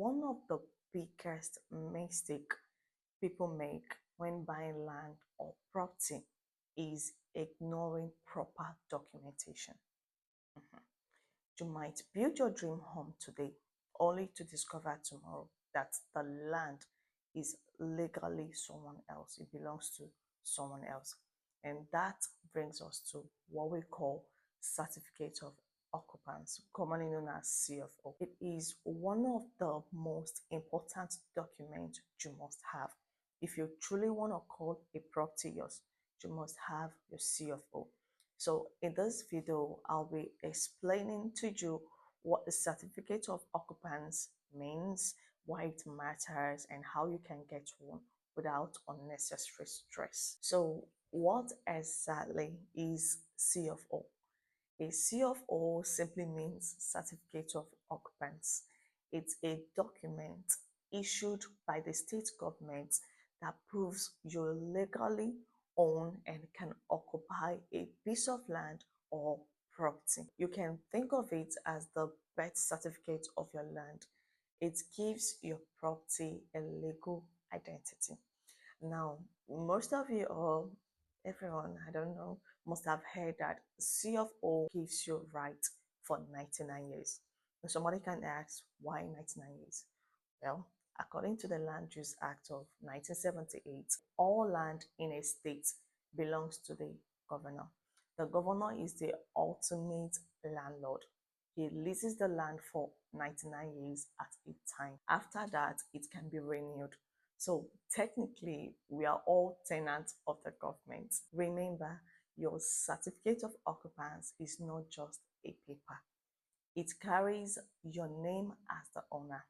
One of the biggest mistake people make when buying land or property is ignoring proper documentation. Mhm. You might build your dream home today only to discover tomorrow that the land is legally someone else. It belongs to someone else. And that brings us to what we call Certificate of Occupancy, commonly known as CFO. It is one of the most important documents you must have. If you truly want to call a property yours, you must have your CFO. So in this video, I'll be explaining to you what the Certificate of Occupancy means, why it matters, and how you can get one without unnecessary stress. So what exactly is CFO? A CFO simply means Certificate of Occupancy. It's a document issued by the state government that proves you legally own and can occupy a piece of land or property. You can think of it as the birth certificate of your land. It gives your property a legal identity. Now, most of you, or everyone, I don't know, must have heard that CFO gives you right for 99 years. And somebody can ask, why 99 years? Well, according to the Land Use Act of 1978, all land in a state belongs to the governor. The governor is the ultimate landlord. He leases the land for 99 years at a time. After that, it can be renewed. So technically, we are all tenants of the government. Remember, your certificate of occupancy is not just a paper. It carries your name as the owner,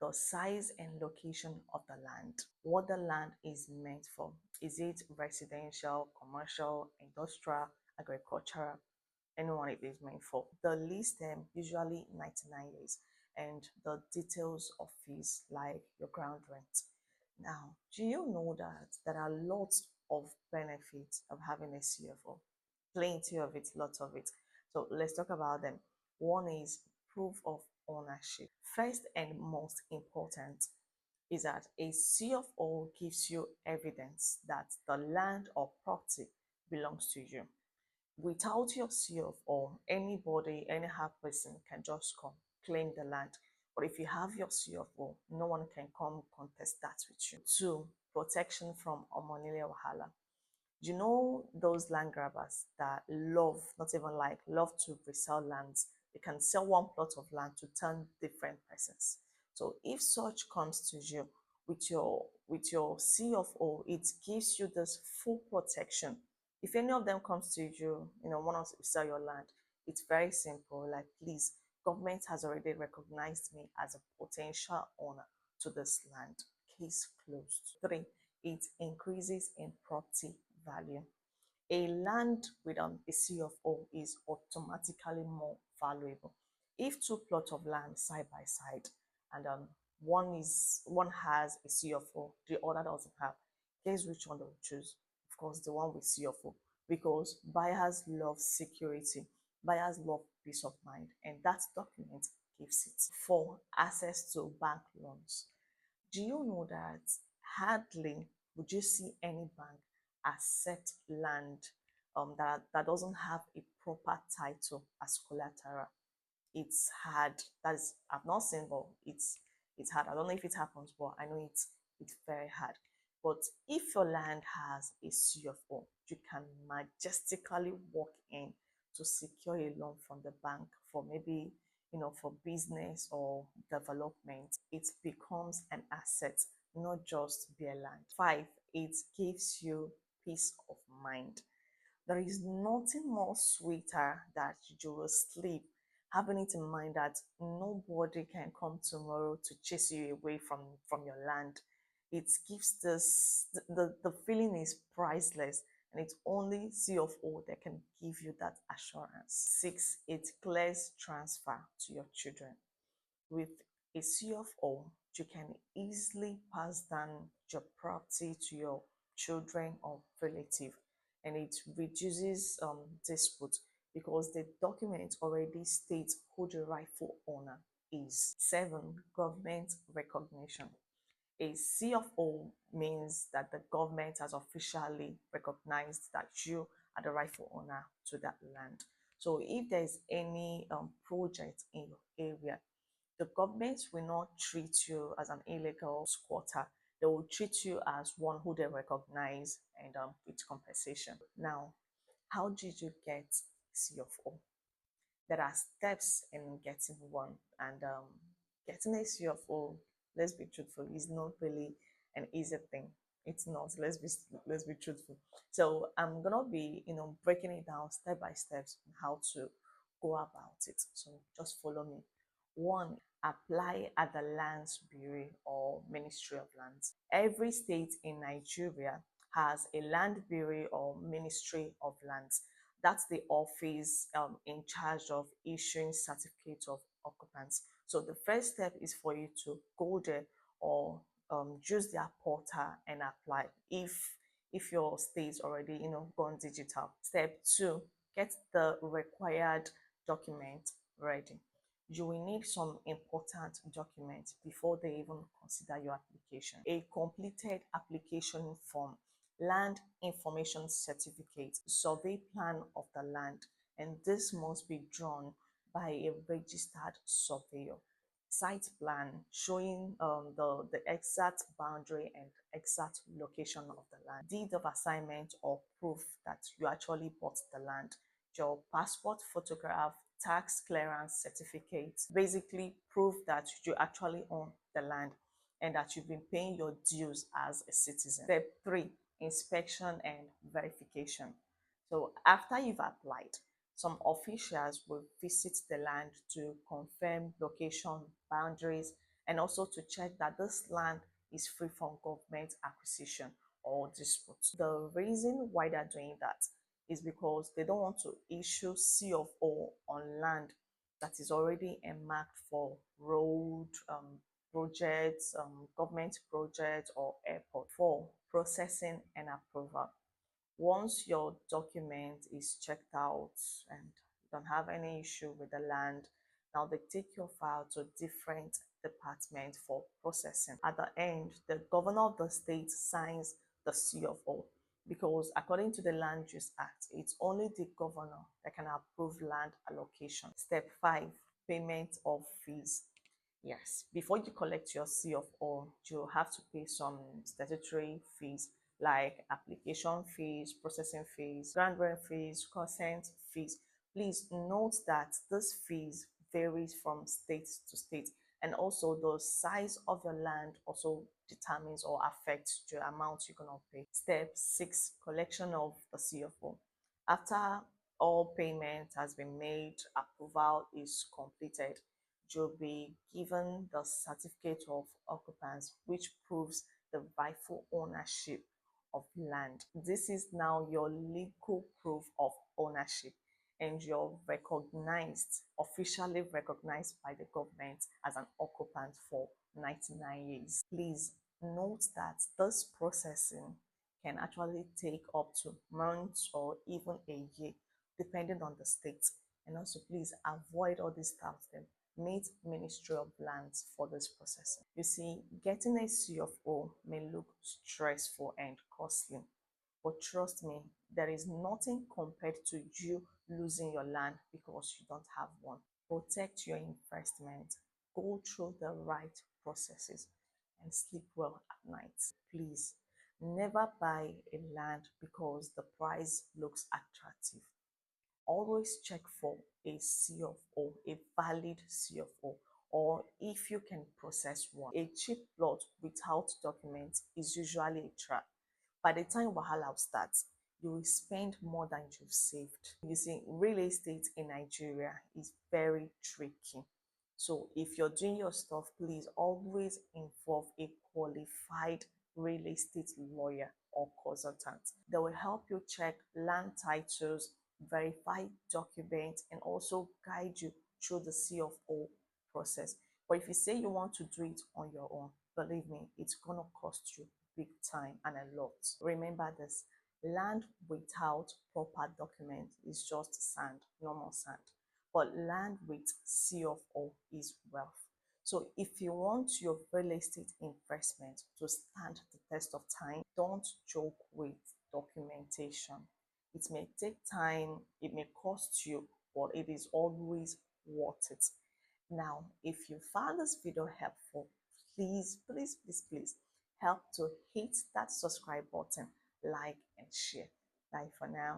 the size and location of the land, what the land is meant for. Is it residential, commercial, industrial, agricultural, anyone it is meant for. The lease term usually 99 years, and the details of fees like your ground rent. Now, do you know that there are lots of benefits of having a CFO? Plenty of it, lots of it. So let's talk about them. One is proof of ownership. First and most important is that a CFO gives you evidence that the land or property belongs to you. Without your CFO, anybody, any hard person can just come claim the land. But if you have your CFO, no one can come contest that with you. Two, protection from Omonile Wahala. You know those land grabbers that love, not even like, love to resell lands. They can sell one plot of land to 10 different persons. So if such comes to you with your CFO, it gives you this full protection. If any of them comes to you, want to sell your land, it's very simple. Like, please, government has already recognized me as a potential owner to this land. Case closed. Three, it increases in property value. A land with a CFO is automatically more valuable. If two plots of land side by side and one has a CFO, the other doesn't have, guess which one they'll choose? Of course, the one with CFO, because buyers love security, buyers love peace of mind, and that document gives it. Four, access to bank loans. Do you know that hardly would you see any bank accept land that doesn't have a proper title as collateral? It's hard. That is, I've not seen, but it's hard. I don't know if it happens, but I know it's very hard. But if your land has a CFO, you can majestically walk in to secure a loan from the bank for maybe for business or development. It becomes an asset, not just bare land. Five, it gives you peace of mind. There is nothing more sweeter that you will sleep having it in mind that nobody can come tomorrow to chase you away from your land. It gives the feeling is priceless, and it's only CFO that can give you that assurance. Six, it clears transfer to your children. With a CFO, you can easily pass down your property to your children or relative, and it reduces dispute because the document already states who the rightful owner is. 7, government recognition. A CFO means that the government has officially recognized that you are the rightful owner to that land. So if there's any project in your area, the government will not treat you as an illegal squatter. They will treat you as one who they recognize and with compensation. Now, how did you get CFO? There are steps in getting one, and getting a CFO, let's be truthful, is not really an easy thing. It's not. Let's be truthful. So I'm gonna be breaking it down step by steps on how to go about it. So just follow me. One, apply at the Lands Bureau or Ministry of Lands. Every state in Nigeria has a Land Bureau or Ministry of Lands. That's the office in charge of issuing certificate of occupancy. So the first step is for you to go there or use their portal and apply if your state already gone digital. Step 2, get the required document ready. You will need some important documents before they even consider your application. A completed application form, land information certificate, survey plan of the land, and this must be drawn by a registered surveyor. Site plan showing the exact boundary and exact location of the land. Deed of assignment or proof that you actually bought the land. Your passport photograph, tax clearance certificate, basically proof that you actually own the land and that you've been paying your dues as a citizen. Step 3, inspection and verification. So after you've applied, some officials will visit the land to confirm location, boundaries, and also to check that this land is free from government acquisition or dispute. The reason why they're doing that is because they don't want to issue C of O on land that is already earmarked for road projects, government projects, or airport. 4, processing and approval. Once your document is checked out and you don't have any issue with the land, now they take your file to different departments for processing. At the end, the governor of the state signs the CFO because according to the Land Use Act, it's only the governor that can approve land allocation. Step 5, payment of fees. Yes, before you collect your CFO, you have to pay some statutory fees like application fees, processing fees, grant rent fees, consent fees. Please note that these fees varies from state to state, and also the size of your land also determines or affects the amount you're gonna pay. Step 6, collection of the CFO. After all payment has been made, approval is completed, you'll be given the certificate of occupancy, which proves the rightful ownership of land. This is now your legal proof of ownership, and you're recognized, officially recognized by the government as an occupant for 99 years. Please note that this processing can actually take up to months or even a year, depending on the state. And also, please avoid all these stuff. Meet Ministry of Lands for this processing. You see, getting a CFO may look stressful and costly, but trust me, there is nothing compared to you losing your land because you don't have one. Protect your investment, go through the right processes, and sleep well at night. Please, never buy a land because the price looks attractive. Always check for a CFO, a valid CFO, or if you can process one. A cheap plot without documents is usually a trap. By the time wahala starts, you will spend more than you've saved. You see, real estate in Nigeria is very tricky. So if you're doing your stuff, please always involve a qualified real estate lawyer or consultant. They will help you check land titles, verify documents, and also guide you through the CFO process. But if you say you want to do it on your own, believe me, it's gonna cost you big time and a lot. Remember this, land without proper document is just sand, normal sand. But land with CFO is wealth. So if you want your real estate investment to stand the test of time, don't joke with documentation. It may take time, it may cost you, but it is always worth it. Now, if you found this video helpful, please, please, please, please help to hit that subscribe button, like and share. Bye for now.